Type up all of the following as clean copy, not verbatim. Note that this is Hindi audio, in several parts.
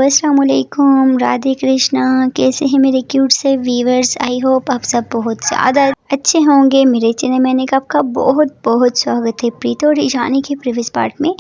अस्सलाम वालेकुम, राधे कृष्णा। कैसे हैं मेरे क्यूट से व्यूअर्स? आई होप आप सब बहुत ज़्यादा अच्छे होंगे। मेरे चैनल में आपका बहुत बहुत स्वागत है। प्रीता और ईशानी के प्रीवियस पार्ट में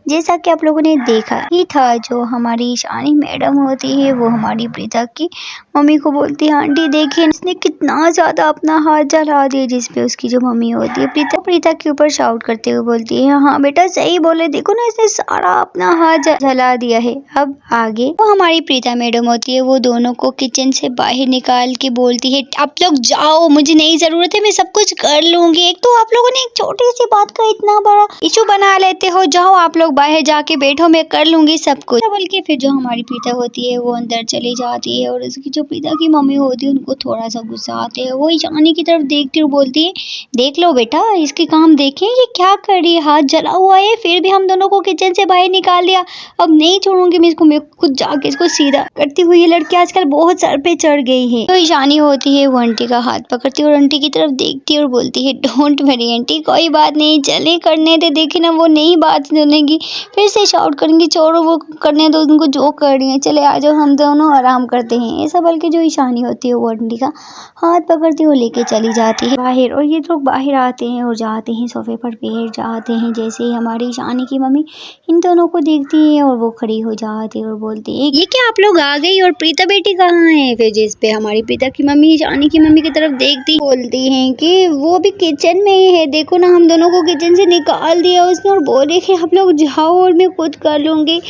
जैसा कि आप लोगों ने देखा ही था, जो हमारी ईशानी मैडम होती है वो हमारी प्रीता की मम्मी को बोलती है, आंटी देखिए उसने कितना ज़्यादा अपना हाथ जला दिया। जिसपे उसकी जो मम्मी होती है प्रीता के ऊपर शाउट करते हुए बोलती है, हाँ बेटा सही बोले, देखो ना इसने सारा अपना हाथ जला दिया है। अब आगे वो हमारी प्रीता मैडम होती है, वो दोनों को किचन से बाहर निकाल के बोलती है, आप लोग जाओ, मुझे नहीं जरूरत है, मैं सब कुछ कर लूंगी। एक तो आप लोगों ने एक छोटी सी बात का इतना बड़ा इशू बना लेते हो, जाओ आप लोग बाहर जाके बैठो, मैं कर लूंगी सब कुछ। बल्कि फिर जो हमारी प्रीता होती है वो अंदर चली जाती है और उसकी जो प्रीता की मम्मी होती है उनको थोड़ा सा गुस्सा आते है। वो ईशानी की तरफ देखती हुई बोलती है, देख लो बेटा इसके काम देखें, ये क्या कर रही है, हाथ जला हुआ है, फिर भी हम दोनों को किचन से बाहर निकाल दिया। अब नहीं छोड़ूंगी मैं इसको, मैं खुद जाके इसको सीधा करती हुई। ये लड़की आजकल बहुत सर पे चढ़ गई है। तो ईशानी होती है वो आंटी का हाथ पकड़ती है और आंटी की तरफ देखती है और बोलती है, डोंट वरी आंटी, कोई बात नहीं, चले करने दे, देखी ना वो नहीं बात सुनेगी, फिर से शाउट करेंगी, छोड़ो वो करने दो उनको जो कर रही है, चले आ जाओ हम दोनों आराम करते हैं। ऐसा बल्कि जो ईशानी होती है वो आंटी का हाथ पकड़ती है, वो लेके चली जाती है बाहर। और ये लोग बाहर आते हैं और जाते हैं सोफे पर बैठ जाते हैं। जैसे ही हमारी ईशानी की मम्मी इन दोनों को देखती है और वो खड़ी हो जाती है और बोलती है, ये क्या आप लोग आ गई और प्रीता बेटी कहाँ है? फिर जिस पे हमारी प्रीता की मम्मी ईशानी की मम्मी की तरफ देखती बोलती हैं कि वो भी किचन में ही है, देखो ना हम दोनों को किचन से निकाल दिया उसने और बोले कि आप लोग जाओ और मैं खुद कर लूंगी।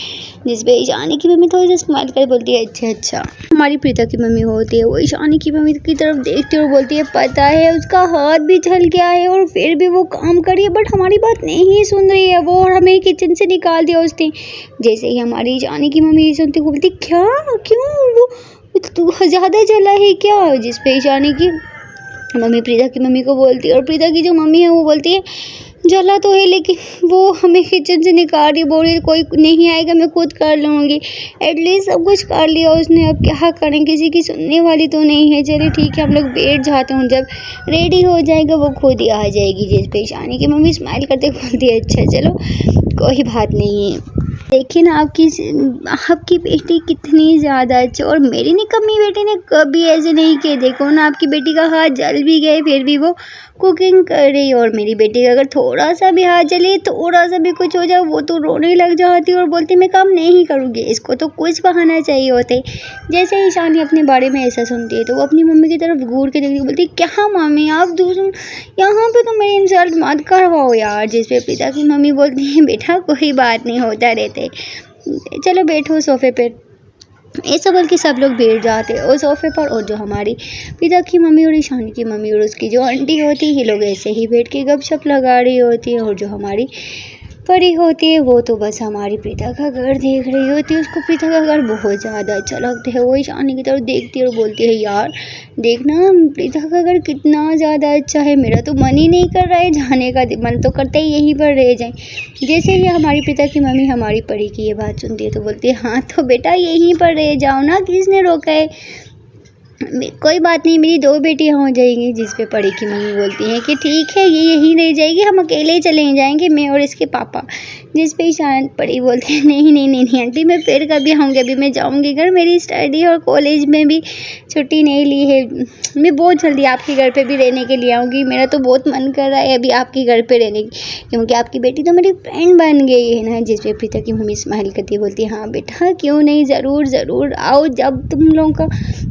जिस पे ईशानी की मम्मी थोड़ी सी स्माइल कर बोलती है, अच्छा अच्छा। हमारी प्रीता की मम्मी होती है वो ईशानी की मम्मी की तरफ देखती है और बोलती है, पता है उसका हाथ भी जल गया है और फिर भी वो काम कर रही है, बट हमारी बात नहीं सुन रही है वो, और हमें किचन से निकाल दिया उसने। जैसे ही हमारी ईशानी की मम्मी सुनती बोलती, क्या क्यों, वो तो ज्यादा जला है क्या? जिस पे ईशानी की मम्मी प्रीता की मम्मी को बोलती है और प्रीता की जो मम्मी है वो बोलती है, जला तो है लेकिन वो हमें किचन से निकाल रही, बोल रही कोई नहीं आएगा मैं खुद कर लूँगी, एटलीस्ट सब कुछ कर लिया उसने, अब क्या करें, किसी की सुनने वाली तो नहीं है। चलिए ठीक है हम लोग बैठ जाते हैं, जब रेडी हो जाएगा वो खुद ही आ जाएगी। जिस पे ईशानी की मम्मी स्माइल करते बोलती है, अच्छा चलो कोई बात नहीं है। देखिए ना आपकी बेटी कितनी ज़्यादा अच्छी, और मेरी निकम्मी बेटी ने कभी ऐसे नहीं किए। देखो ना आपकी बेटी का हाथ जल भी गए फिर भी वो कुकिंग कर रही है, और मेरी बेटी का अगर थोड़ा सा भी हाथ जले, थोड़ा सा भी कुछ हो जाए, वो तो रोने लग जाती है और बोलती मैं काम नहीं करूँगी। इसको तो कुछ बहाना चाहिए होते। जैसे ईशानी अपने बारे में ऐसा सुनती है तो वो अपनी मम्मी की तरफ घूर के देखती बोलती, क्या मम्मी आप दूसरों यहाँ पे तो मेरी इंसल्ट मत करवाओ यार। जिस पे पिता की मम्मी बोलती है, बेटा कोई बात नहीं, होता रहते, चलो बैठो सोफे पे। ऐसा बल्कि सब लोग बैठ जाते हैं और सोफे पर, और जो हमारी पिता की मम्मी और ईशानी की मम्मी और उसकी जो आंटी होती है ये लोग ऐसे ही बैठ के गपशप लगा रही होती है। और जो हमारी परी होती है वो तो बस हमारी प्रीता का घर देख रही होती है, उसको प्रीता का घर बहुत ज़्यादा अच्छा लगता है। वो ईशानी की तरफ देखती है और बोलती है, यार देखना प्रीता का घर कितना ज़्यादा अच्छा है, मेरा तो मन ही नहीं कर रहा है जाने का, मन तो करता है यहीं पर रह जाए। जैसे ही हमारी प्रीता की मम्मी हमारी परी की ये बात सुनती है तो बोलती है, हाँ तो बेटा यहीं पर रह जाओ ना, किसने रोका है, कोई बात नहीं मेरी दो बेटियां हो जाएंगी। जिस पे परी की मम्मी बोलती है कि ठीक है ये यहीं रह जाएगी, हम अकेले चले जाएंगे मैं और इसके पापा। जिस पे शायद परी बोलती है, नहीं नहीं नहीं नहीं आंटी मैं फिर कभी आऊँगी, अभी मैं जाऊँगी घर, मेरी स्टडी और कॉलेज में भी छुट्टी नहीं ली है, मैं बहुत जल्दी आपके घर पे भी रहने के लिए आऊँगी, मेरा तो बहुत मन कर रहा है अभी आपके घर पे रहने की, क्योंकि आपकी बेटी तो मेरी फ्रेंड बन गई है ना। जिस पे प्रीता की मम्मी स्माइल करती बोलती है, हाँ बेटा क्यों नहीं, ज़रूर ज़रूर आओ, जब तुम लोगों का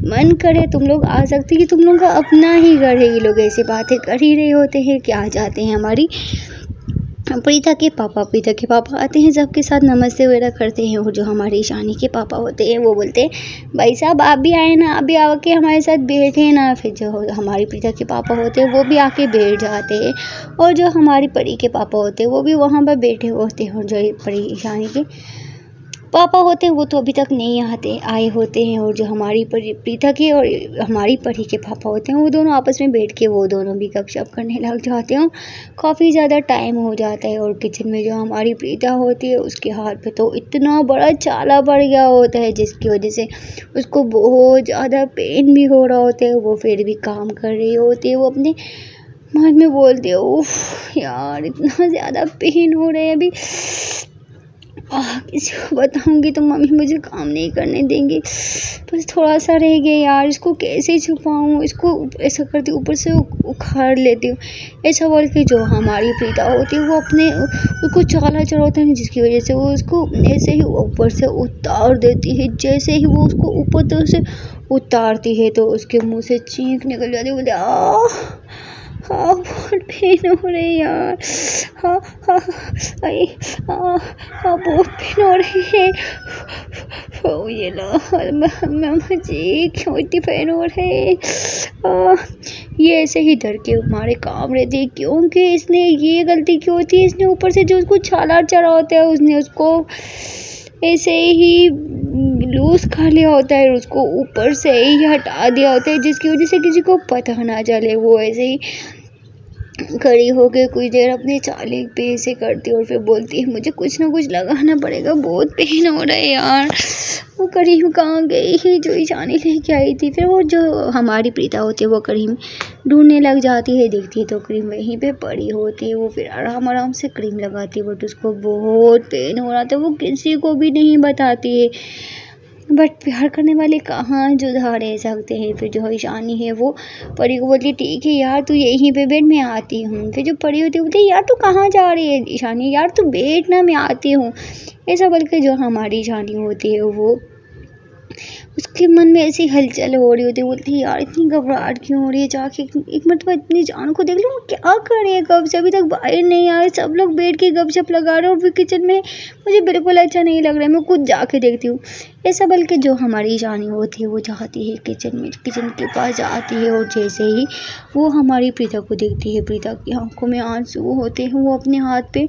मन करे तुम लोग आ सकते कि तुम लोगों का अपना ही घर है। ये लोग ऐसी बातें कर ही रहे होते हैं कि आ जाते हैं हमारी प्रीता के पापा आते हैं, सबके साथ नमस्ते वगैरह करते हैं। और जो हमारी ईशानी के पापा होते हैं वो बोलते हैं, भाई साहब आप भी आए ना, अभी आके हमारे साथ बैठे ना। फिर जो हमारी प्रीता के पापा होते हैं वो भी आके बैठ जाते हैं, और जो हमारी परी के पापा होते हैं वो भी वहाँ पर बैठे होते हैं। और जो परी ईशानी के पापा होते हैं वो तो अभी तक नहीं आए होते हैं। और जो हमारी प्रीता के और हमारी परी के पापा होते हैं वो दोनों आपस में बैठ के वो दोनों भी गपशप करने लग जाते हैं। काफ़ी ज़्यादा टाइम हो जाता है और किचन में जो हमारी प्रीता होती है उसके हाथ पे तो इतना बड़ा छाला पड़ गया होता है, जिसकी वजह से उसको बहुत ज़्यादा पेन भी हो रहा होता है। वो फिर भी काम कर रही होती है, वो अपने मन में बोलती है, उफ यार इतना ज़्यादा पेन हो रहा है, अभी किसी को बताऊंगी तो मम्मी मुझे काम नहीं करने देंगी। बस थोड़ा सा रह गया यार, इसको कैसे छुपाऊं, इसको ऐसा करती हूँ ऊपर से उखाड़ लेती हूँ। ऐसा बोल के जो हमारी प्रीता होती है वो अपने उसको चाला चढ़ाता है, जिसकी वजह से वो उसको ऐसे ही ऊपर से उतार देती है। जैसे ही वो उसको ऊपर तरफ से उतारती है तो उसके मुंह से चीख निकल जाती है। बोलते हाँ बहुत पेन हो रही है यार, हाँ हाँ अरे हाँ बहुत पेन हो रही है। ओ ये लो मामा जी क्यों इतनी पेन हो रही है। ये ऐसे ही डर के मारे काम रहे थे, क्योंकि इसने ये गलती क्यों थी, इसने ऊपर से जो उसको छाला चढ़ा होता है उसने उसको ऐसे ही लूज कर लिया होता है, उसको ऊपर से ही हटा दिया होता है, जिसकी वजह से किसी को पता ना चले। वो ऐसे ही खड़ी होकर कुछ देर अपने चाले पे ऐसे करती और फिर बोलती है मुझे कुछ ना कुछ लगाना पड़ेगा, बहुत पेन हो रहा है यार। वो करीम कहाँ गई है जो ईशानी लेके आई थी। फिर वो जो हमारी प्रीता होती है वो करीम ढूंढने लग जाती है, देखती है तो क्रीम वहीं पे पड़ी होती है। वो फिर आराम आराम से क्रीम लगाती है, बट उसको बहुत पेन हो रहा था। वो किसी को भी नहीं बताती है, बट प्यार करने वाले कहाँ जुदा रह सकते हैं। फिर जो ईशानी है वो परी को बोलती ठीक है यार तू यहीं पे बैठ मैं आती हूँ। फिर जो परी होती है बोलती यार तू कहाँ जा रही है ईशानी, यार तू बैठ ना मैं आती हूँ। ऐसा बोल के जो हमारी ईशानी होती है वो उसके मन में ऐसी हलचल हो रही होती है। बोलती है यार इतनी घबराहट क्यों हो रही है, जाके एक मरतबा इतनी जान को देख लो क्या कर रही है, कब से अभी तक बाहर नहीं आए, सब लोग बैठ के गपशप लगा रहे हो फिर किचन में, मुझे बिल्कुल अच्छा नहीं लग रहा है, मैं खुद जाके देखती हूँ। ऐसा बल्कि जो हमारी ईशानी होती है वो जाती है किचन के पास जाती है, और जैसे ही वो हमारी प्रीता को देखती है, प्रीता की आंखों में आंसू होते हैं, वो अपने हाथ पे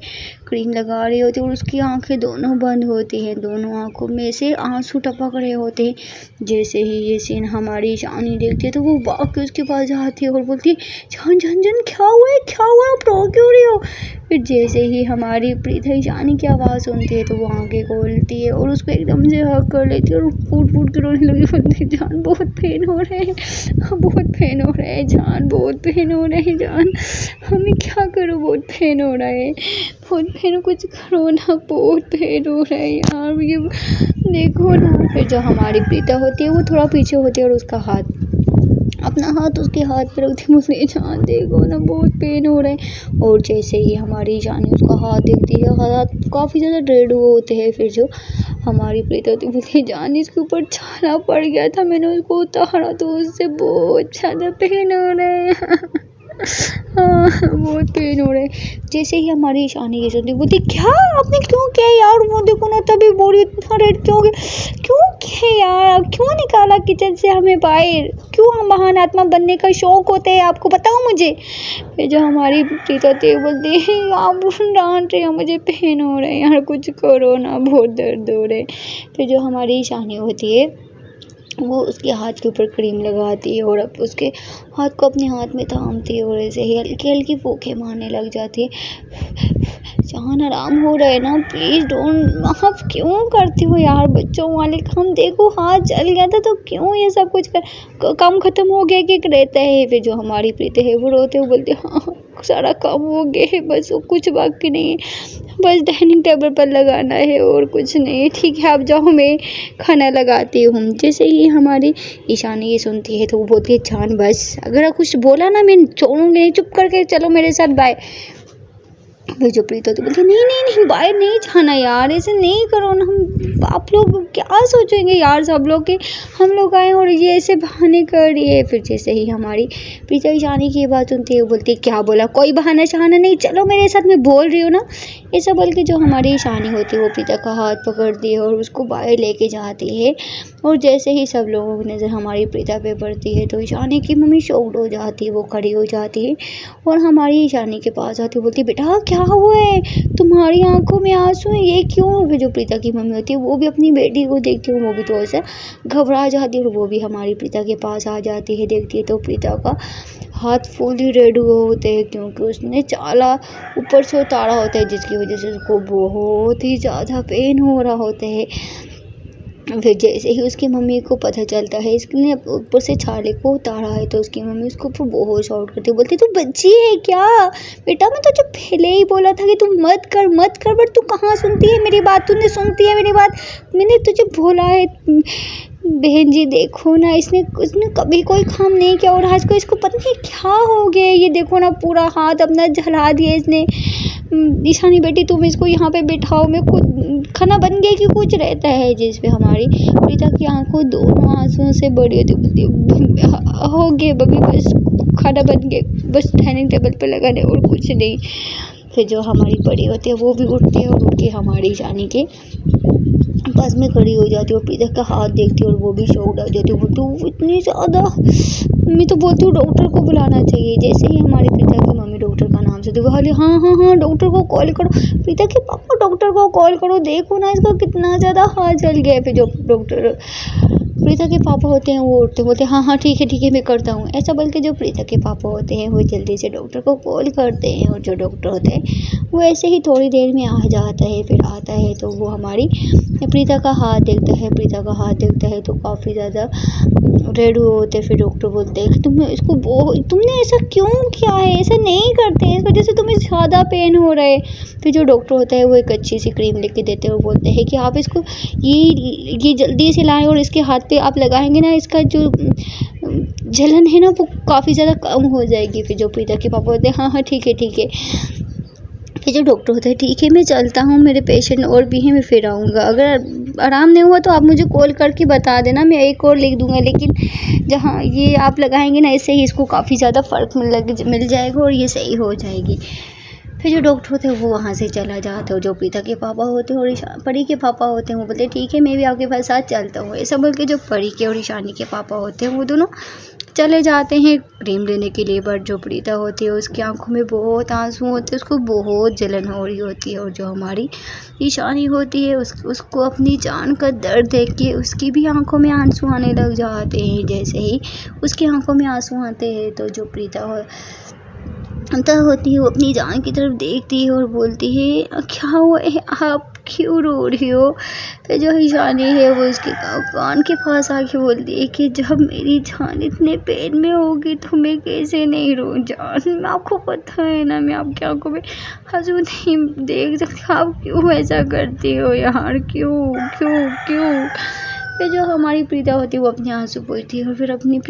क्रीम लगा रही होती है और उसकी आंखें दोनों बंद होती हैं, दोनों आंखों में से आंसू टपक रहे होते हैं। जैसे ही ये सीन हमारी ईशानी देखती है तो वो भाग के उसके पास जाती है और बोलती है जान जान जान क्या हुआ है, क्या हुआ, आप रो क्यों रही हो। फिर जैसे ही हमारी प्रीता ईशानी की आवाज़ सुनती है तो वो आंखें खोलती है और उसको एकदम से हक कर लेती है और फूट फूट के रोने लगी। बोलती है जान बहुत पेन हो रहे हैं, बहुत पेन हो रहा है जान, बहुत पेन हो रहा है जान, हमें क्या करूँ, बहुत पेन हो रहा है, बहुत पेन, कुछ करो ना, बहुत पेन हो रहा है यार, ये देखो ना। फिर जो हमारी प्रीता होती है वो थोड़ा पीछे होती है और उसका अपना हाथ उसके हाथ पे रखती, मुझे जान देखो ना बहुत पेन हो रहा है। और जैसे ही हमारी जान उसका हाथ देखती है, हाथ काफ़ी ज़्यादा रेड हुए होते हैं। फिर जो हमारी प्रीता होती है बोलती जान इसके ऊपर छाला पड़ गया था, मैंने उसको उतारा तो उससे बहुत ज़्यादा पेन हो रहा है। हाँ बहुत पेन हो रहा है। जैसे ही हमारी ईशानी ये सुनती बोलती क्या आपने क्यों किया यार, वो देखो ना तभी बोरी इतना रेड क्यों किया यार, क्यों निकाला किचन से हमें बाहर, क्यों हम महान आत्मा बनने का शौक होते हैं आपको, बताओ मुझे। फिर जो हमारी प्रीता होती है बोलती है आप डांट रहे हो, मुझे पेन हो रहा है यार, कुछ करो ना, बहुत दर्द हो रहा है। फिर जो हमारी ईशानी होती है वो उसके हाथ के ऊपर क्रीम लगाती है और अब उसके हाथ को अपने हाथ में थामती है और ऐसे ही हल्की हल्की फूंके मारने लग जाती है। जान आराम हो रहा है ना, प्लीज़ डोंट, आप क्यों करती हो यार बच्चों वाले काम, देखो हाथ जल गया था तो क्यों ये सब कुछ काम खत्म हो गया कि रहता है। फिर जो हमारी प्रीति है वो रोते हुए बोलते हाँ सारा काम हो गया है, बस वो कुछ बाकी नहीं है, बस डाइनिंग टेबल पर लगाना है और कुछ नहीं, ठीक है आप जाओ मैं खाना लगाती हूँ। जैसे ही हमारी ईशानी ये सुनती है तो वो बोलती है जान बस अगर कुछ बोला ना मैं छोड़ूंगी नहीं, चुप करके चलो मेरे साथ बाय। फिर जो प्रीता तो बोलती नहीं बाहर नहीं जाना यार, ऐसे नहीं करो ना, हम आप लोग क्या सोचेंगे यार, सब लोग के हम लोग आए और ये ऐसे बहाने कर रही है। फिर जैसे ही हमारी प्रीता ईशानी की बात सुनती है वो बोलती है क्या बोला, कोई बहाना शहाना नहीं, चलो मेरे साथ, मैं बोल रही हूँ ना। ऐसा बोल के जो हमारी ईशानी होती है वो प्रीता का हाथ पकड़ती है और उसको बाहर लेके जाती है। और जैसे ही सब लोगों की नज़र हमारी प्रीता पे पड़ती है तो ईशानी की मम्मी शॉक्ड हो जाती है, वो खड़ी हो जाती है और हमारी ईशानी के पास आती है, बोलती बेटा क्या हुआ है, तुम्हारी आंखों में आंसू है, ये क्यों। फिर जो प्रीता की मम्मी होती है वो भी अपनी बेटी को देखती है, वो भी थोड़ा सा घबरा जाती है और वो भी हमारी प्रीता के पास आ जाती है। देखती है तो प्रीता का हाथ फुली रेड हुए होते हैं क्योंकि उसने चाला ऊपर से उतारा होता है, जिसकी वजह से उसको बहुत ही ज़्यादा पेन हो रहा होता है। फिर जैसे ही उसकी मम्मी को पता चलता है इसने ऊपर से छाले को उतारा है, तो उसकी मम्मी उसको ऊपर बहुत शॉर्ट करती बोलती तू बच्ची है क्या बेटा, मैं तुझे पहले ही बोला था कि तू मत कर, बट तू कहाँ सुनती है मेरी बात, तूने सुनती है मेरी बात, मैंने तुझे बोला है। बहन जी देखो ना, उसने कभी कोई काम नहीं किया और आज को इसको पता नहीं क्या हो गया, ये देखो ना पूरा हाथ अपना जला दिया इसने। ईशानी बेटी तुम इसको यहाँ पे बिठाओ, मैं खुद खाना बन गया कि कुछ रहता है, जिस पे हमारी प्रीता की आंखों दोनों आंसुओं से बड़ी होती हो गए बबी, बस खाना बन गया, बस डाइनिंग टेबल पे लगाने और कुछ नहीं। फिर जो हमारी बड़ी होती है वो भी उठती है और उठ के हमारी ईशानी के पास में खड़ी हो जाती है और प्रीता का हाथ देखती है और वो भी शॉक्ड हो जाती है। वो इतनी ज़्यादा, मैं तो बोलती हूँ डॉक्टर को बुलाना चाहिए। जैसे ही हमारी प्रीता की मम्मी डॉक्टर का नाम सुनती है वो हाँ डॉक्टर को कॉल करो, प्रीता के पापा डॉक्टर को कॉल करो, देखो ना इसका कितना ज़्यादा हाथ जल गया है। फिर जो डॉक्टर प्रीता के पापा होते हैं वो उठते बोलते हैं हाँ ठीक है मैं करता हूँ, ऐसा बोल के जो प्रीता के पापा होते हैं वो जल्दी से डॉक्टर को कॉल करते हैं और जो डॉक्टर होते हैं वो ऐसे ही थोड़ी देर में आ जाता है। फिर आता है तो वो हमारी प्रीता का हाथ देखता है तो काफ़ी ज़्यादा रेड होते। फिर डॉक्टर बोलते हैं तुमने ऐसा क्यों किया है, ऐसा नहीं करते, इस वजह से तुम्हें ज़्यादा पेन हो रहा है। फिर जो डॉक्टर होता है वो एक अच्छी सी क्रीम लेके देते हैं और बोलते हैं कि आप इसको ये जल्दी से लाएं और इसके हाथ पे आप लगाएंगे ना, इसका जो जलन है ना वो काफ़ी ज़्यादा कम हो जाएगी। फिर जो प्रीता के पापा होते हैं हाँ ठीक है। फिर जो डॉक्टर होता है ठीक है मैं चलता हूँ, मेरे पेशेंट और भी हैं, मैं फिर आऊँगा, अगर आराम नहीं हुआ तो आप मुझे कॉल करके बता देना, मैं एक और लिख दूँगा, लेकिन जहाँ ये आप लगाएंगे ना इससे ही इसको काफ़ी ज़्यादा फ़र्क मिल जाएगा और ये सही हो जाएगी। फिर जो डॉक्टर होते हैं वो वहाँ से चला जाता है। जो प्रीता के पापा होते हैं और परी के पापा होते हैं वो बोलते हैं ठीक है मैं भी आपके पास साथ चलता हूँ, ऐसा बोल के जो परी के और ईशानी के पापा होते हैं वो दोनों चले जाते हैं क्रीम लेने के लिए। बट जो प्रीता होती है उसकी आंखों में बहुत आंसू होते हैं, उसको बहुत जलन हो रही होती है और जो हमारी ईशानी होती है उसको अपनी जान का दर्द देख के उसकी भी आंखों में आंसू आने लग जाते हैं। जैसे ही उसकी आंखों में आंसू आते हैं तो जो प्रीता होती है वो अपनी जान की तरफ देखती है और बोलती है क्या हुआ है, आप क्यों रो रही हो। फिर जो ईशानी है वो उसके कान के पास आके बोलती है कि जब मेरी जान इतने पेन में होगी तो मैं कैसे नहीं रो जान, आपको पता है ना मैं आपकी आंखों में आंसू नहीं देख सकती, आप क्यों ऐसा करती हो यार, क्यों। फिर जो हमारी प्रीता होती है वो अपने आंसू पोंछती है और फिर अपनी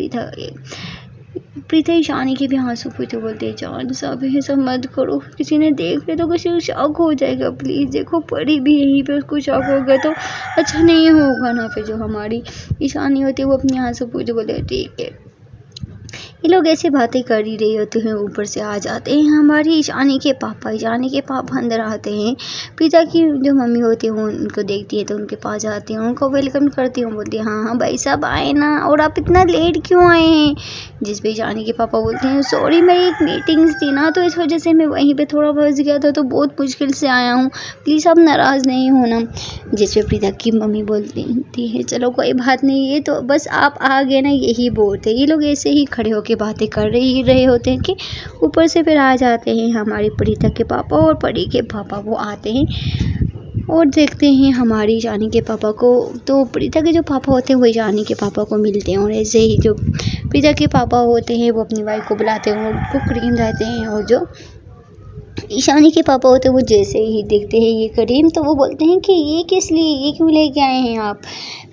प्रीता ईशानी के भी आंसू पोंछते बोलते हैं जान सब ऐसा मत करो, किसी ने देख ले तो किसी को शौक हो जाएगा, प्लीज़ देखो परी भी यहीं पे, उसको शौक होगा तो अच्छा नहीं होगा ना। फिर जो हमारी ईशानी होती है वो अपने आंसू पोंछते बोलते हैं ठीक है। ये लोग ऐसे बातें कर ही रहे होते हैं, ऊपर से आ जाते हैं हमारी ईशानी के पापा अंदर आते हैं। प्रीता की जो मम्मी होती है वो उनको देखती है तो उनके पास जाती हैं, उनको वेलकम करती हूँ, बोलती है हाँ भाई साहब आए ना, और आप इतना लेट क्यों आए हैं। जिस पे ईशानी के पापा बोलते हैं सॉरी मेरी एक मीटिंग्स थी ना तो इस वजह से मैं वहीं पे थोड़ा फंस गया था तो बहुत मुश्किल से आया हूँ, प्लीज़ आप नाराज़ नहीं होना। जिस पे प्रीता की मम्मी बोलती है चलो कोई बात नहीं, ये तो बस आप आ गए ना यही बहुत है। ये लोग ऐसे ही खड़े होकर बातें कर रहे होते हैं कि ऊपर से फिर आ जाते हैं हमारी प्रीता के पापा और परी के पापा, वो आते हैं और देखते हैं हमारी ईशानी के पापा को। तो प्रीता के जो पापा होते हैं वो ईशानी के पापा को मिलते हैं और ऐसे ही जो प्रीता के पापा होते हैं वो अपनी वाइफ को बुलाते हैं और उनको क्रीम देते हैं। और जो ईशानी के पापा होते हैं वो जैसे ही देखते हैं ये क्रीम तो वो बोलते हैं कि ये किस लिए, ये क्यों लेके आए हैं आप।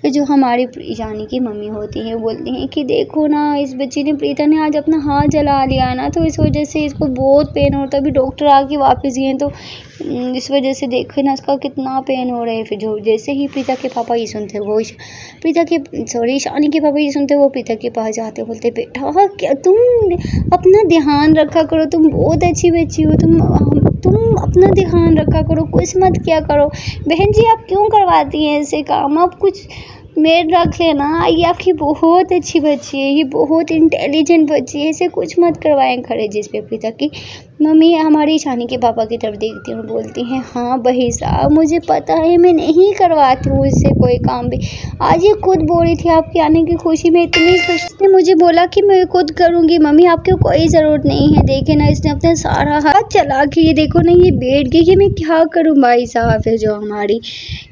फिर जो हमारी ईशानी की मम्मी होती है बोलती हैं कि देखो ना इस बच्ची ने, प्रीता ने आज अपना हाथ जला लिया ना तो इस वजह से इसको बहुत पेन होता है, अभी डॉक्टर आके वापस गए तो इस वजह से देखो ना इसका कितना पेन हो रहा है। फिर जो जैसे ही प्रीता के पापा ये सुनते वो ईशानी के पापा ये सुनते वो प्रीता के पास जाते बोलते बेटा क्या तुम अपना ध्यान रखा करो, तुम बहुत अच्छी बच्ची हो, तुम अपना ध्यान रखा करो, कुछ मत किया करो। बहन जी आप क्यों करवाती हैं ऐसे काम, आप कुछ मेड रख लेना, ये आपकी बहुत अच्छी बच्ची है, ये बहुत इंटेलिजेंट बच्ची है, ऐसे कुछ मत करवाएं खड़े। जिस पे प्रीता की मम्मी हमारी ईशानी के पापा की तरफ देखती हैं और बोलती हैं हाँ भाई साहब मुझे पता है मैं नहीं करवाती हूँ इससे कोई काम भी, आज ये खुद बोल रही थी आपके आने की खुशी में इतनी खुशी, मुझे बोला कि मैं खुद करूँगी। मम्मी आपकी कोई ज़रूरत नहीं है, देखे ना इसने अपना सारा हाथ चला के ये देखो ना ये बैठ गई कि मैं क्या करूं भाई साहब। फिर जो हमारी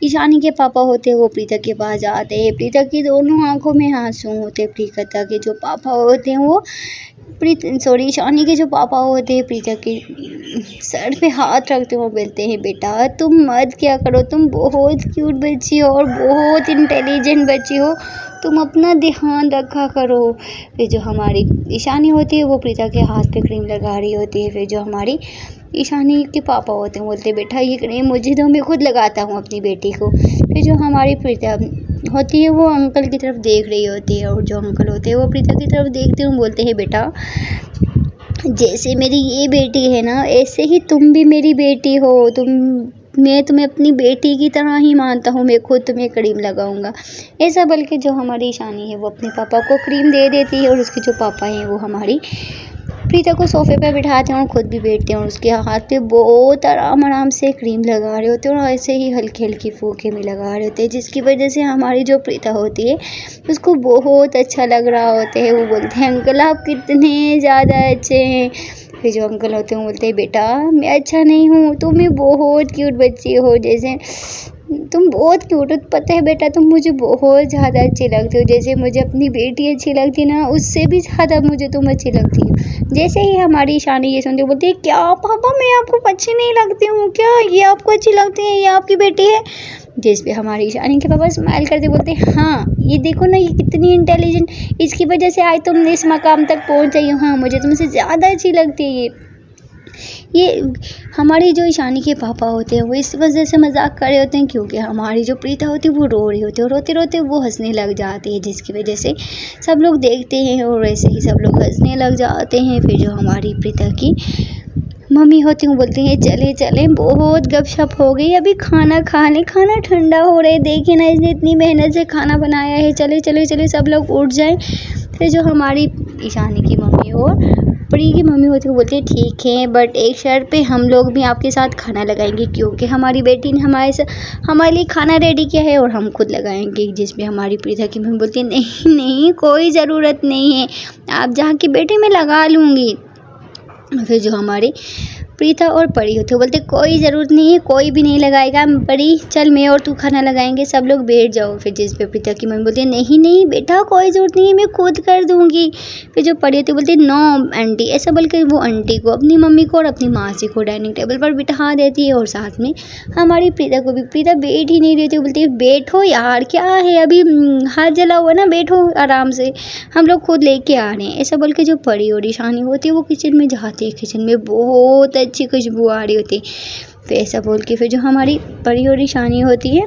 ईशानी के पापा होते हैं वो प्रीता के पास जाते हैं। प्रीता की दोनों आंखों में आंसू होते हैं। प्रीता के जो पापा होते हैं वो ईशानी के जो पापा होते हैं प्रीता के सर पे हाथ रखते हुए बोलते हैं, बेटा तुम मत क्या करो, तुम बहुत क्यूट बच्ची हो और बहुत इंटेलिजेंट बच्ची हो, तुम अपना ध्यान रखा करो। फिर जो हमारी ईशानी होती है वो प्रीता के हाथ पे क्रीम लगा रही होती है। फिर जो हमारी ईशानी के पापा होते हैं बोलते हैं, बेटा ये क्रीम मुझे दो, मैं खुद लगाता हूँ अपनी बेटी को। फिर जो हमारी प्रीता होती है वो अंकल की तरफ देख रही होती है और जो अंकल होते हैं वो प्रीता की तरफ देखते हुए बोलते हैं, बेटा जैसे मेरी ये बेटी है ना ऐसे ही तुम भी मेरी बेटी हो, मैं तुम्हें अपनी बेटी की तरह ही मानता हूँ, मैं खुद तुम्हें क्रीम लगाऊंगा। ऐसा बल्कि जो हमारी ईशानी है वो अपने पापा को क्रीम दे देती है और उसके जो पापा हैं वो हमारी प्रीता को सोफे पे बिठाते हैं और खुद भी बैठते हैं और उसके हाथ पे बहुत आराम से क्रीम लगा रहे होते हैं और ऐसे ही हल्की हल्की फूके में लगा रहे होते हैं, जिसकी वजह से हमारी जो प्रीता होती है उसको बहुत अच्छा लग रहा होता है। वो बोलते हैं, अंकल आप कितने ज़्यादा अच्छे हैं। फिर जो अंकल होते हैं बोलते हैं, बेटा मैं अच्छा नहीं हूँ, तुम्हें बहुत क्यूट बच्ची हो, जैसे तुम बहुत क्यूट हो, पता है बेटा तुम मुझे बहुत ज़्यादा अच्छी लगती हो, जैसे मुझे अपनी बेटी अच्छी लगती ना उससे भी ज़्यादा मुझे तुम अच्छी लगती हो। जैसे ही हमारी ईशानी ये सुनती बोलती है, क्या पापा मैं आपको अच्छी नहीं लगती हूँ क्या, ये आपको अच्छी लगती है, ये आपकी बेटी है। जिस पे हमारी ईशानी के पापा स्माइल करते बोलते हैं, हाँ ये देखो ना ये कितनी इंटेलिजेंट, इसकी वजह से आज तुम इस मकाम तक पहुँच गई हो, हाँ मुझे तुमसे ज़्यादा अच्छी लगती है ये हमारी जो ईशानी के पापा होते हैं वो इस वजह से मजाक कर रहे होते हैं क्योंकि हमारी जो प्रीता होती है वो रो रही होती है और रोते रोते वो हंसने लग जाती है, जिसकी वजह से सब लोग देखते हैं और वैसे ही सब लोग हंसने लग जाते हैं। फिर जो हमारी प्रीता की मम्मी होती हूँ बोलती हैं, चले चले बहुत गपशप हो गई, अभी खाना खा लें, खाना ठंडा हो रहा है, देखिए ना इसने इतनी मेहनत से खाना बनाया है, चले चले चले सब लोग उठ जाएं। फिर जो हमारी ईशानी की मम्मी और प्री की मम्मी होती है बोलती है, ठीक है बट एक शर्त पे हम लोग भी आपके साथ खाना लगाएंगे क्योंकि हमारी बेटी ने हमारे लिए खाना रेडी किया है और हम खुद लगाएंगे। जिसमें हमारी प्रीता की मम्मी बोलती है, नहीं नहीं कोई ज़रूरत नहीं है, आप जहाँ की बेटी मैं लगा लूँगी। फिर जो हमारी प्रीता और परी होते बोलते कोई ज़रूरत नहीं है, कोई भी नहीं लगाएगा, परी चल मैं और तू खाना लगाएंगे, सब लोग बैठ जाओ। फिर जिस पे प्रीता की मम्मी बोलती है, नहीं नहीं बेटा कोई ज़रूरत नहीं है, मैं खुद कर दूंगी। फिर जो परी होती बोलती है, नो आंटी, ऐसा बल्कि वो आंटी को अपनी मम्मी को और अपनी मासी को डाइनिंग टेबल पर बिठा देती है और साथ में हमारी प्रीता को भी। प्रीता बैठ ही नहीं रहती, बोलती है बैठो यार क्या है, अभी हाथ जला हुआ ना, बैठो आराम से, हम लोग खुद लेके आ रहे हैं। ऐसा बोल के जो परी और ईशानी होती है वो किचन में जाती है, किचन में बहुत अच्छी खुशबू आ रही होती है। फिर ऐसा बोल के फिर जो हमारी परी और ईशानी होती है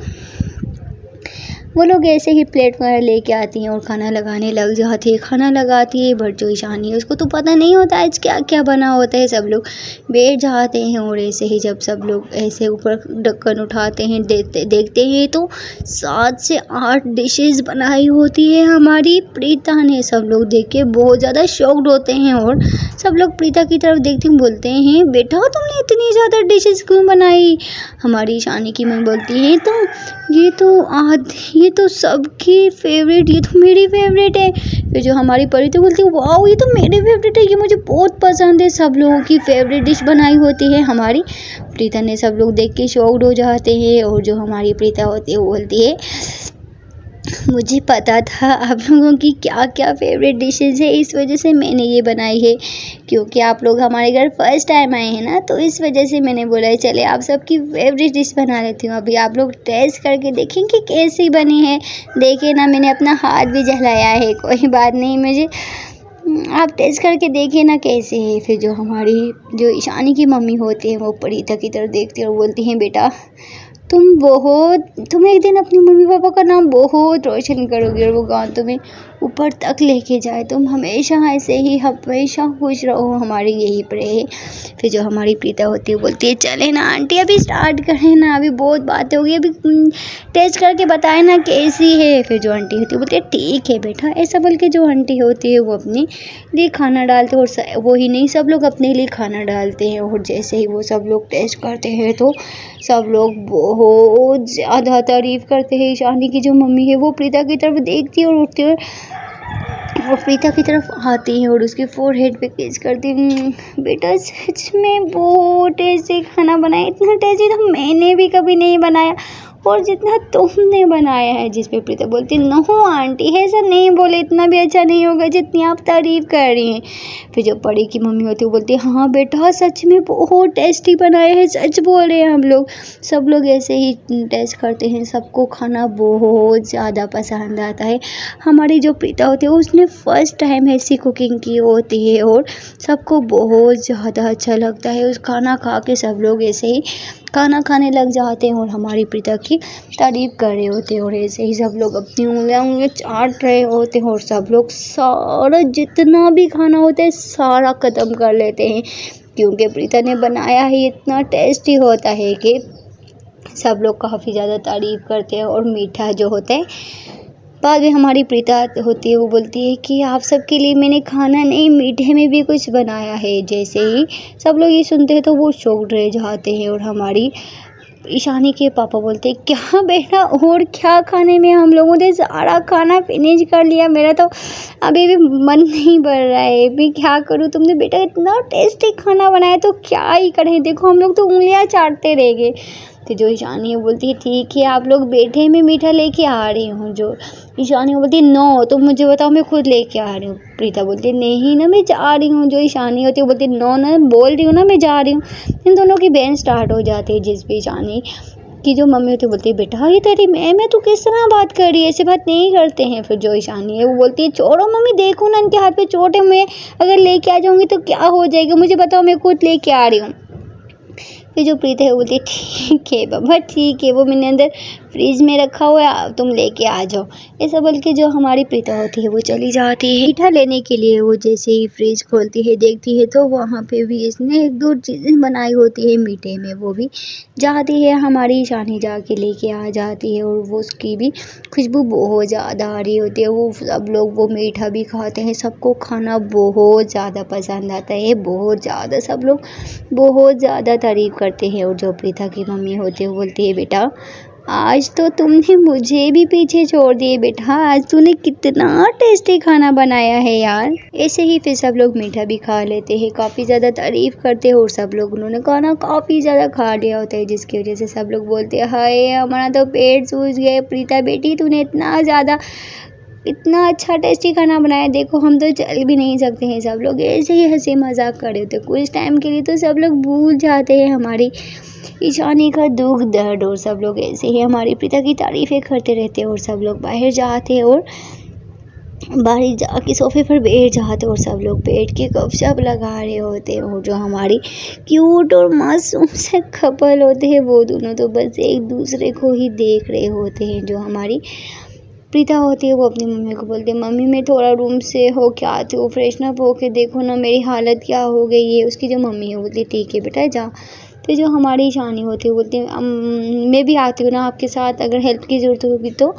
वो लोग ऐसे ही प्लेट वगैरह लेके आती हैं और खाना लगाने लग जाती है, खाना लगाती है। बट जो ईशानी है उसको तो पता नहीं होता आज क्या क्या बना होता है, सब लोग बैठ जाते हैं और ऐसे ही जब सब लोग ऐसे ऊपर ढक्कन उठाते हैं देखते हैं तो 7 से 8 डिशेस बनाई होती है हमारी प्रीता ने। सब लोग देख के बहुत ज़्यादा शॉक्ड होते हैं और सब लोग प्रीता की तरफ देखते हैं, बोलते हैं बेटा तुमने इतनी ज़्यादा डिशेस क्यों बनाई। हमारी ईशानी की मम्मी बोलती है, ये तो सबकी फेवरेट, ये तो मेरी फेवरेट है। फिर जो हमारी परी तो बोलती है, वाओ ये तो मेरी फेवरेट है, ये मुझे बहुत पसंद है। सब लोगों की फेवरेट डिश बनाई होती है हमारी प्रीता ने, सब लोग देख के शॉक्ड हो जाते हैं। और जो हमारी प्रीता होती है वो बोलती है, मुझे पता था आप लोगों की क्या क्या फेवरेट डिशेज़ है, इस वजह से मैंने ये बनाई है, क्योंकि आप लोग हमारे घर फर्स्ट टाइम आए हैं ना, तो इस वजह से मैंने बोला है चले आप सबकी फेवरेट डिश बना लेती हूँ। अभी आप लोग टेस्ट करके देखें कि कैसी बनी है। देखिए ना मैंने अपना हाथ भी जलाया है, कोई बात नहीं, मुझे आप टेस्ट करके देखिए ना कैसे है। फिर जो हमारी जो ईशानी की मम्मी होती है वो प्रीता की तरफ देखती है और बोलती हैं, बेटा तुम एक दिन अपनी मम्मी पापा का नाम बहुत रोशन करोगे और वो गाँव तुम्हें ऊपर तक लेके जाए, तुम हमेशा ऐसे ही हमेशा खुश रहो, हमारी यही प्रे है। फिर जो हमारी प्रीता होती है बोलती है, चले ना आंटी अभी स्टार्ट करें ना, अभी बहुत बातें हो गई, अभी टेस्ट करके बताए ना कैसी है। फिर जो आंटी होती है बोलती है, ठीक है बेटा। ऐसा बोल के जो आंटी होती है वो अपने लिए खाना डालते हैं और वो ही नहीं सब लोग अपने लिए खाना डालते हैं। और जैसे ही वो सब लोग टेस्ट करते हैं तो सब लोग बहुत ज़्यादा तारीफ़ करते हैं। ईशानी की जो मम्मी है वो प्रीता की तरफ देखती है और उठती है और प्रीता की तरफ आती है और उसके फोरहेड पे किस करती हूँ। बेटा सच में बहुत टेस्टी खाना बनाया, इतना टेस्टी तो मैंने भी कभी नहीं बनाया और जितना तुमने बनाया है। जिस पे प्रीता बोलती नो आंटी ऐसा नहीं बोले, इतना भी अच्छा नहीं होगा जितनी आप तारीफ कर रही हैं। फिर जो परी की मम्मी होती है वो बोलती है हाँ बेटा सच में बहुत टेस्टी बनाया है, सच बोल रहे हैं हम लोग। सब लोग ऐसे ही टेस्ट करते हैं, सबको खाना बहुत ज़्यादा पसंद आता है। हमारी जो प्रीता होती है उसने फर्स्ट टाइम ऐसी कुकिंग की होती है और सबको बहुत ज़्यादा अच्छा लगता है। उस खाना खा के सब लोग ऐसे ही खाना खाने लग जाते हैं और हमारी प्रीता की तारीफ कर रहे होते हैं और ऐसे ही सब लोग अपनी उंगलियां चाट रहे होते हैं और सब लोग सारा जितना भी खाना होता है सारा ख़त्म कर लेते हैं, क्योंकि प्रीता ने बनाया ही इतना टेस्टी होता है कि सब लोग काफ़ी ज़्यादा तारीफ करते हैं। और मीठा जो होता है बाद में हमारी प्रीता होती है वो बोलती है कि आप सबके लिए मैंने खाना नहीं मीठे में भी कुछ बनाया है। जैसे ही सब लोग ये सुनते हैं तो वो शॉक्ड रह जाते हैं और हमारी ईशानी के पापा बोलते हैं क्या बेटा और क्या खाने में, हम लोगों ने सारा खाना फिनिश कर लिया, मेरा तो अभी भी मन नहीं भर रहा है, मैं क्या करूँ। तुमने बेटा इतना टेस्टी खाना बनाया तो क्या ही करें, देखो हम लोग तो उंगलियां चाटते रह गए। तो जो ईशानी है बोलती है ठीक है आप लोग बैठे, मैं मीठा लेके आ रही हूँ। जो ईशानी बोलती है नो तुम मुझे बताओ मैं खुद लेके आ रही हूँ। प्रीता बोलती है नहीं ना मैं जा रही हूँ। जो ईशानी होती है बोलती है नो ना बोल रही हूँ ना मैं जा रही हूँ। इन दोनों की बहन स्टार्ट हो जाती है। जिस पे ईशानी की जो मम्मी होती है बोलती है बेटा ये तेरी मैम है, तू किस तरह बात कर रही है, ऐसे बात नहीं करते हैं। फिर जो ईशानी है वो बोलती है छोड़ो मम्मी, देखो ना इनके हाथ पे चोट है, मैं अगर लेके आ जाऊँगी तो क्या हो जाएगा, मुझे बताओ मैं खुद लेके आ रही हूँ। फिर जो प्रीता है वो बोलती है ठीक है बाबा ठीक है, वो मैंने अंदर फ्रिज में रखा हुआ है तुम लेके आ जाओ। ऐसा बोल के जो हमारी प्रीता होती है वो चली जाती है मीठा लेने के लिए। वो जैसे ही फ्रिज खोलती है देखती है तो वहाँ पे भी इसने एक दो चीज़ें बनाई होती है मीठे में, वो भी जाती है हमारी ईशानी जाके लेके आ जाती है और वो उसकी भी खुशबू बहुत ज़्यादा आ रही होती है। वो सब लोग वो मीठा भी खाते हैं, सबको खाना बहुत ज़्यादा पसंद आता है, बहुत ज़्यादा सब लोग बहुत ज़्यादा तारीफ करते हैं। और जो प्रीता की मम्मी होती है वो बोलती है बेटा आज तो तुमने मुझे भी पीछे छोड़ दिए बेटा, आज तूने कितना टेस्टी खाना बनाया है यार। ऐसे ही फिर सब लोग मीठा भी खा लेते हैं, काफ़ी ज़्यादा तारीफ करते हैं और सब लोग उन्होंने खाना काफ़ी ज़्यादा खा लिया होता है, जिसकी वजह से सब लोग बोलते हैं हाय हमारा तो पेट सूज गया। प्रीता बेटी तूने इतना अच्छा टेस्टी खाना बनाया, देखो हम तो चल भी नहीं सकते हैं। सब लोग ऐसे ही हंसी मजाक कर रहे होते, कुछ टाइम के लिए तो सब लोग भूल जाते हैं हमारी ईशानी का दुख दर्द और सब लोग ऐसे ही हमारी प्रीता की तारीफें करते रहते हैं। और सब लोग बाहर जाते हैं और बाहर जाके सोफे पर बैठ जाते हैं और सब लोग बैठ के गपशप लगा रहे होते हैं। और जो हमारी क्यूट और मासूम से कपल होते हैं वो दोनों तो बस एक दूसरे को ही देख रहे होते हैं। जो हमारी प्रीता होती है वो अपनी मम्मी को बोलती है मम्मी मैं थोड़ा रूम से हो के आती हूँ, फ्रेशन अप होके देखो ना मेरी हालत क्या हो गई है। उसकी जो मम्मी है बोलती है ठीक है बेटा जा। फिर जो हमारी ईशानी होती है बोलती है मैं भी आती हूँ ना आपके साथ अगर हेल्प की ज़रूरत होगी तो।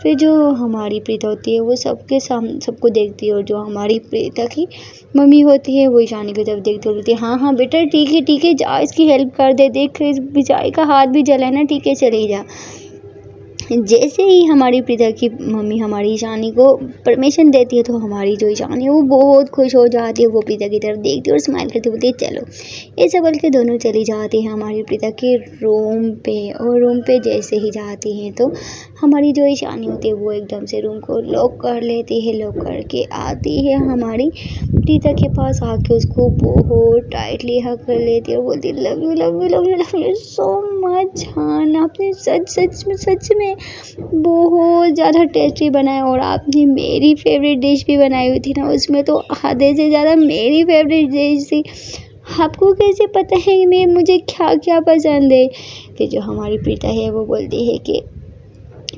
फिर जो हमारी प्रीता होती है वो सबके सामने सबको देखती है और जो हमारी प्रीता की मम्मी होती है वो ईशानी की तरफ देखती है, बोलती है हाँ बेटा ठीक है जा इसकी हेल्प कर दे, देख बेचारी का हाथ भी जला है ना, ठीक है चली जा। जैसे ही हमारी प्रीता की मम्मी हमारी ईशानी को परमिशन देती है तो हमारी जो ईशानी है वो बहुत खुश हो जाती है। वो प्रीता की तरफ देखती है और स्माइल करती बोलती है चलो। ऐसे बोल के दोनों चली जाती हैं हमारी प्रीता के रूम पे। और रूम पे जैसे ही जाती हैं तो हमारी जो ईशानी होती है वो एकदम से रूम को लॉक कर लेती है। लॉक करके आती है हमारी प्रीता के पास, आके उसको बहुत टाइटली हग कर लेती है और बोलती है लव यू सो मच जान, आपने सच में बहुत ज़्यादा टेस्टी बनाया। और आपने मेरी फेवरेट डिश भी बनाई हुई थी ना, उसमें तो आधे से ज़्यादा मेरी फेवरेट डिश थी। आपको कैसे पता है कि मुझे क्या क्या पसंद है। फिर जो हमारी प्रीता है वो बोलती है कि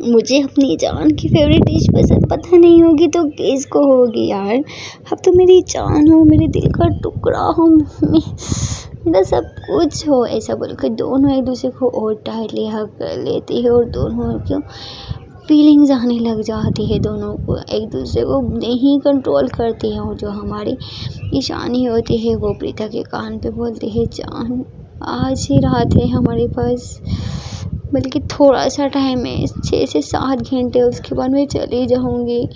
मुझे अपनी जान की फेवरेट डिश पसंद पता नहीं होगी तो किसको होगी यार, अब तो मेरी जान हो, मेरे दिल का टुकड़ा हो, मेरा सब कुछ हो। ऐसा बोलकर दोनों एक दूसरे को और टाइटली हग कर लेती है और दोनों क्यों फीलिंग्स आने लग जाती है, दोनों को एक दूसरे को नहीं कंट्रोल करती हैं। और जो हमारी ईशानी होती है वो प्रीता के कान पे बोलती है जान आज ही रात है हमारे पास, बल्कि थोड़ा सा टाइम है 6 से 7 घंटे, उसके बाद मैं चली जाऊँगी।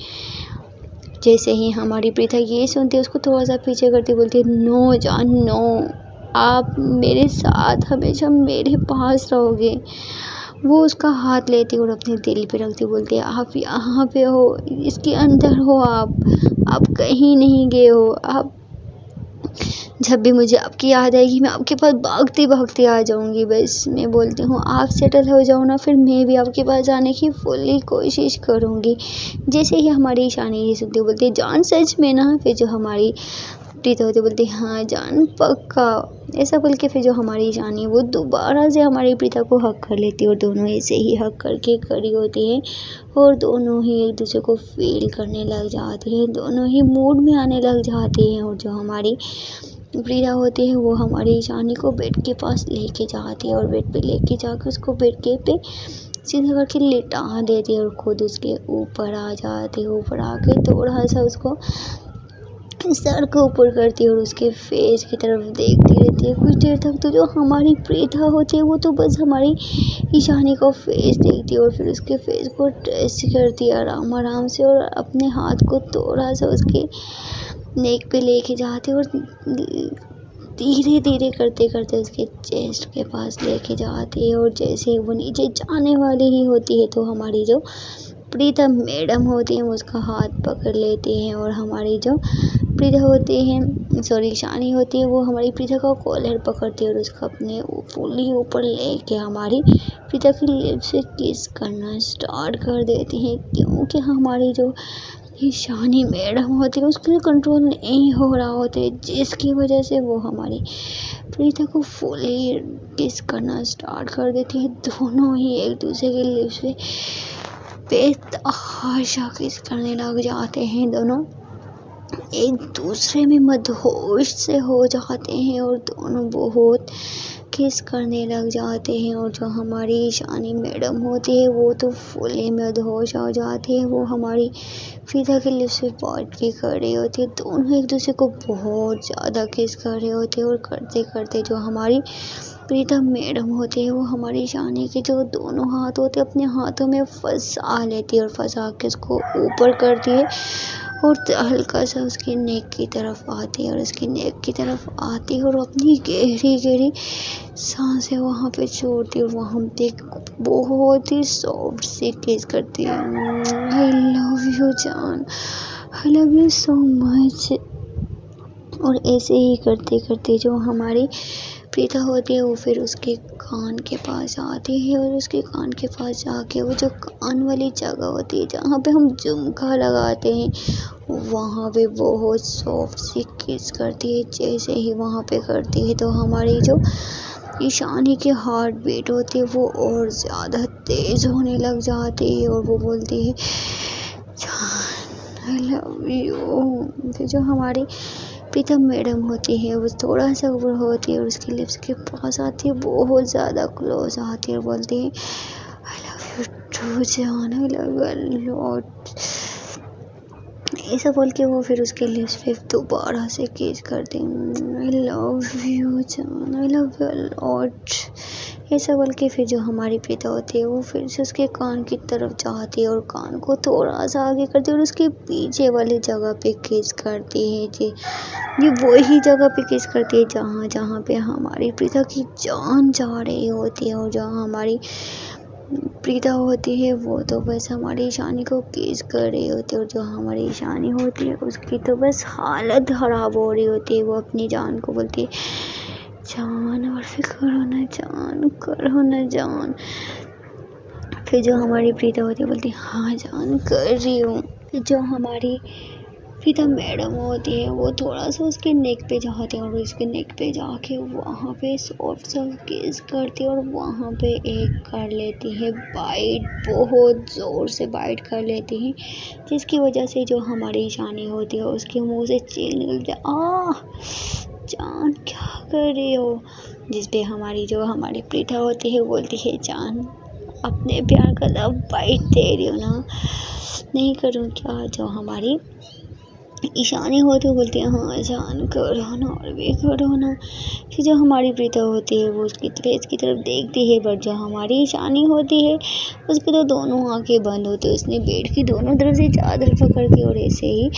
जैसे ही हमारी प्रीता ये सुनती उसको थोड़ा सा पीछे करती बोलती है नो जान नो, आप मेरे साथ हमेशा मेरे पास रहोगे। वो उसका हाथ लेती और अपने दिल पे रखती बोलती है आप यहाँ पे हो, इसके अंदर हो, आप कहीं नहीं गए हो। आप जब भी मुझे आपकी याद आएगी मैं आपके पास भागती भागती आ जाऊंगी। बस मैं बोलती हूँ आप सेटल हो जाओ ना, फिर मैं भी आपके पास जाने की फुल्ली कोशिश करूँगी। जैसे ही हमारी ईशानी ये सुनती बोलती है जान सच में ना, फिर जो हमारी प्रीता होती बोलती है हाँ जान पक्का। ऐसा बोल के फिर जो हमारी ईशानी वो दोबारा से हमारी प्रीता को हक कर लेती है और दोनों ऐसे ही हक करके खड़ी होती है और दोनों ही एक दूसरे को फील करने लग जाते हैं, दोनों ही मूड में आने लग जाते हैं। और जो हमारी प्रीता होती है वो हमारी ईशानी को बेड के पास लेके जाती है और बेड पे लेके जाकर उसको बेड के पे सीधा करके लिटा देती है और खुद उसके ऊपर आ जाती है। ऊपर आके थोड़ा सा उसको सर को ऊपर करती है और उसके फेस की तरफ देखती रहती है कुछ देर तक। तो जो हमारी प्रीता होती है वो तो बस हमारी ईशानी को फेस देखती है और फिर उसके फेस को टेस्ट करती है आराम आराम से और अपने हाथ को थोड़ा सा उसके नेक पे लेके जाती है और धीरे धीरे करते करते उसके चेस्ट के पास लेके जाती है। और जैसे वो नीचे जाने वाली ही होती है तो हमारी जो प्रीता मैडम होती है वो उसका हाथ पकड़ लेती हैं और हमारी जो प्रीता होती है सॉरी ईशानी होती है वो हमारी प्रीता का कॉलर पकड़ती है और उसका अपने फुल्ली ऊपर लेके हमारी प्रीता की लिप्स से किस करना स्टार्ट कर देती है। क्योंकि हमारी जो ईशानी मैडम होती है उसके कंट्रोल नहीं हो रहा होता है, जिसकी वजह से वो हमारी प्रीता को फुल्ली किस करना स्टार्ट कर देती है। दोनों ही एक दूसरे के लिप्स पे बेतहाशा किस करने लग जाते हैं, दोनों एक दूसरे में मदहोश से हो जाते हैं और दोनों बहुत किस करने लग जाते हैं। और जो हमारी ईशानी मैडम होती है वो तो फुल्ली मदहोश हो जाती है, वो हमारी प्रीता के लिप्स पे पॉट के खड़े होते हैं। दोनों एक दूसरे को बहुत ज़्यादा किस कर रहे होते हैं और करते करते जो हमारी प्रीता मैडम होती है वो हमारी ईशानी के जो दोनों हाथ होते हैं अपने हाथों में फंसा लेती है और फंसा के उसको ऊपर करती है और हल्का सा उसकी नेक की तरफ आती है और उसकी नेक की तरफ आती है और अपनी गहरी गहरी सांसें वहाँ पे छोड़ती है और वहाँ पे बहुत ही सॉफ्ट से किस करती है। आई लव यू जान, I love you so much. और ऐसे ही करते करते जो हमारी प्रीता होती है वो फिर उसके कान के पास आती है और उसके कान के पास जाके वो जो कान वाली जगह होती है जहाँ पे हम झुमका लगाते हैं वहाँ पे बहुत सॉफ्ट सी किस करती है। जैसे ही वहाँ पे करती है तो हमारी जो ईशानी की हार्ट बीट होती है वो और ज़्यादा तेज़ होने लग जाती है और वो बोलती है आई लव यू। फिर जो हमारी प्रीता मैडम होती है वो थोड़ा सा ऊपर होती है और उसकी लिप्स के पास आती है, बहुत ज़्यादा क्लोज आती है और बोलती है आई लव यू टू जान, आई लव यू लॉट। ऐसा बोल के वो फिर उसके लिप्स पे दोबारा से किस करती है आई लव यू जान, आई लव यू लॉट। ऐसा बोल के फिर जो हमारी प्रीता होती है वो फिर से उसके कान की तरफ जाती है और कान को थोड़ा सा आगे करती है और उसके पीछे वाली जगह पे किस करती है। जी ये वही जगह पे किस करती है जहाँ जहाँ पे हमारी प्रीता की जान जा रही होती है। और जहाँ हमारी प्रीता होती है वो तो बस हमारी ईशानी को किस कर रही होती है और जो हमारी ईशानी होती है उसकी तो बस हालत खराब हो रही होती है। वो अपनी जान को बोलती है जान और फिर करो ना जान, करो ना जान। फिर जो हमारी प्रीता होती है बोलती है हाँ जान कर रही हूँ। फिर जो हमारी प्रीता मैडम होती है वो थोड़ा सा उसके नेक पे जाती है और उसके नेक पे जाके वहाँ पे सॉफ्ट सा किस करती है और वहाँ पे एक कर लेती है बाइट, बहुत ज़ोर से बाइट कर लेती है जिसकी वजह से जो हमारी ईशानी होती है उसके मुंह से चीख निकल जाए आ जान क्या कर रही हो। जिस पे हमारी प्रीता होती है बोलती है जान अपने प्यार का लव बाइट दे रही हो ना, नहीं करूँ क्या। जो हमारी ईशानी होती है बोलती है हाँ जान करो ना और भी करो ना। फिर जो हमारी प्रीता होती है वो उसकी ड्रेस की तरफ देखती है, बट जो हमारी ईशानी होती है उसकी तो दोनों आंखें बंद होती है। उसने बेड की दोनों तरफ से चादर पकड़ के और ऐसे ही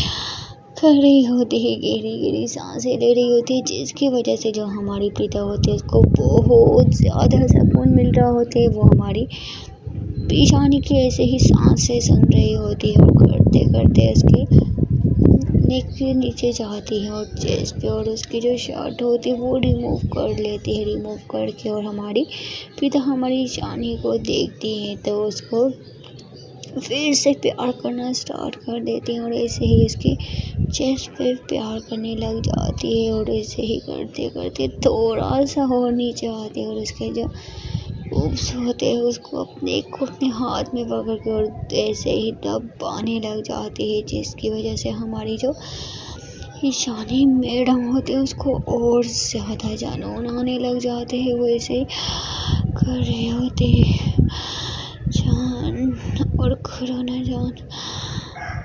कर रही होती है, गहरी गहरी सांसें ले रही होती है, जिसकी वजह से जो हमारी प्रीता होती है उसको बहुत ज़्यादा सुकून मिल रहा होता है। वो हमारी ईशानी की ऐसे ही सांसें सुन रही होती है और करते करते उसके नेक के नीचे जाती है और चेस्ट पे, और उसकी जो शर्ट होती है वो रिमूव कर लेती है। रिमूव करके और हमारी प्रीता हमारी ईशानी को देखती है तो उसको फिर से प्यार करना स्टार्ट कर देती है और ऐसे ही उसकी चेस्ट पे प्यार करने लग जाती है। और ऐसे ही करते करते थोड़ा सा और नीचे आती है और उसके जो उप्स होते हैं उसको अपने हाथ में पकड़ के और ऐसे ही दबाने लग जाती है, जिसकी वजह से हमारी जो ईशानी मैडम होते हैं उसको और ज़्यादा जानून आने लग जाते हैं। वो ऐसे कर रहे होते हैं जान और करो ना जान,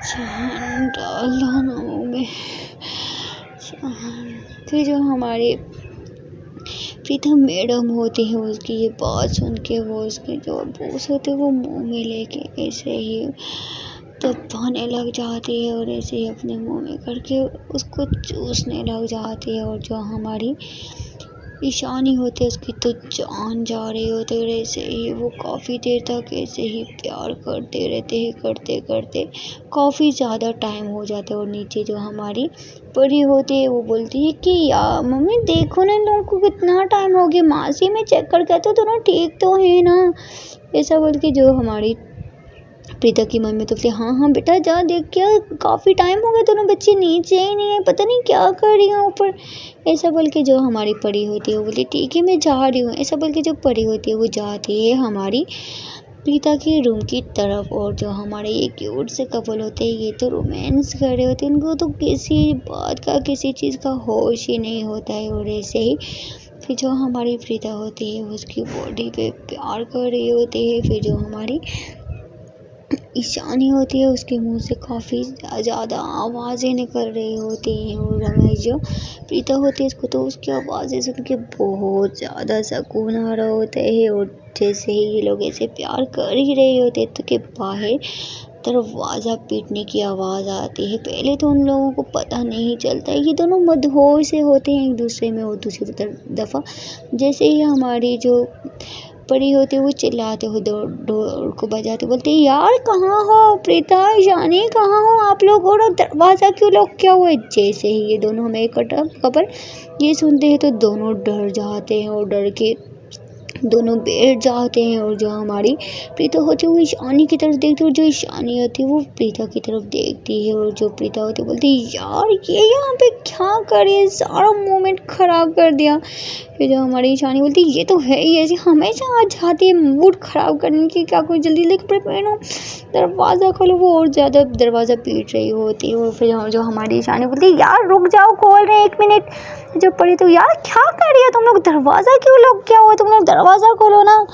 जान डाल दो ना मुँह में जान। फिर जो हमारे प्रीता मैडम होती है उसकी ये बात सुन के वो उसके जो बॉस होते हैं वो मुंह में लेके ऐसे ही दबाने लग जाती है और ऐसे ही अपने मुंह में करके उसको चूसने लग जाती है। और जो हमारी ईशानी होती है उसकी तो जान जा रही होती है। ऐसे ही वो काफ़ी देर तक ऐसे ही प्यार करते रहते हैं, करते करते काफ़ी ज़्यादा टाइम हो जाता है। और नीचे जो हमारी परी होती है वो बोलती है कि यार मम्मी देखो ना इन लोगों को कितना टाइम हो गया, मासी में चेक करके तो दोनों ठीक तो है ना। ऐसा बोल के जो हमारी प्रीता की मम्मी तो बोलती हाँ हाँ बेटा जा देख, क्या काफ़ी टाइम हो गया दोनों बच्चे नीचे ही नहीं है, पता नहीं क्या कर रही हैं ऊपर। ऐसा बोल के जो हमारी परी होती है वो बोलती ठीक है मैं जा रही हूँ। ऐसा बोल के जो परी होती है वो जाती है हमारी प्रीता के रूम की तरफ। और जो हमारे ये क्यूट से कपल होते हैं ये तो रोमांस कर रहे होते हैं, उनको तो किसी बात का किसी चीज़ का होश ही नहीं होता है। और ऐसे ही फिर जो हमारी प्रीता होती है उसकी बॉडी पे प्यार कर रही होती है। फिर जो हमारी ईशानी होती है उसके मुंह से काफ़ी ज़्यादा आवाज़ें निकल रही होती हैं। और हमारी जो प्रीता होती है उसको तो उसकी आवाज़ें सुन के बहुत ज़्यादा सुकून आ रहा होता है। और जैसे ही ये लोग ऐसे प्यार कर ही रहे होते हैं तो के बाहर दरवाज़ा पीटने की आवाज़ आती है। पहले तो उन लोगों को पता नहीं चलता है, ये दोनों मदहोश से होते हैं एक दूसरे में। और दूसरी दफ़ा जैसे ही हमारी जो परी होती है वो चिल्लाते हो डोर को बजाते बोलते यार कहाँ हो प्रीता ईशानी कहाँ हो आप लोग, और दरवाज़ा क्यों लॉक क्या हुआ है। जैसे ही ये दोनों हमें कपल ये सुनते हैं तो दोनों डर जाते हैं और डर के दोनों बैठ जाते हैं। और जो हमारी प्रीता होती है वो ईशानी की तरफ देखती है और जो ईशानी होती है वो प्रीता की तरफ देखती है। और जो प्रीता होती है बोलती है यार ये यहाँ पे क्या करे, सारा मोमेंट ख़राब कर दिया। फिर जो हमारी ईशानी बोलती है ये तो है ही ऐसी, हमेशा आ जाती है मूड ख़राब करने की, क्या कोई जल्दी लेकर प्रिपेयर हो, दरवाज़ा खोलो। वो और ज़्यादा दरवाज़ा पीट रही होती है। और फिर जो हमारी ईशानी बोलती है यार रुक जाओ खोल रहे 1 मिनट। जो पड़ी तो यार क्या कर रही है तुम लोग, दरवाज़ा क्यों लॉक किया हुआ, तुम लोग दरवाज़ा खोलो ना।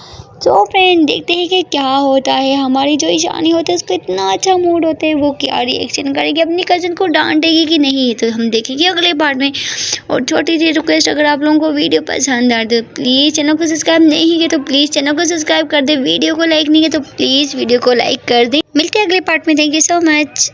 तो फ्रेंड देखते हैं कि क्या होता है। हमारी जो ईशानी होती है उसको इतना अच्छा मूड होता है, वो क्या रिएक्शन करेगी, अपनी कज़न को डांटेगी कि नहीं, तो हम देखेंगे अगले पार्ट में। और छोटी सी रिक्वेस्ट, अगर आप लोगों को वीडियो पसंद आए तो प्लीज़ चैनल को सब्सक्राइब नहीं किया तो प्लीज़ चैनल को सब्सक्राइब कर दे, वीडियो को लाइक नहीं किया तो प्लीज़ वीडियो को लाइक कर दें। मिलते हैं अगले पार्ट में, थैंक यू सो मच।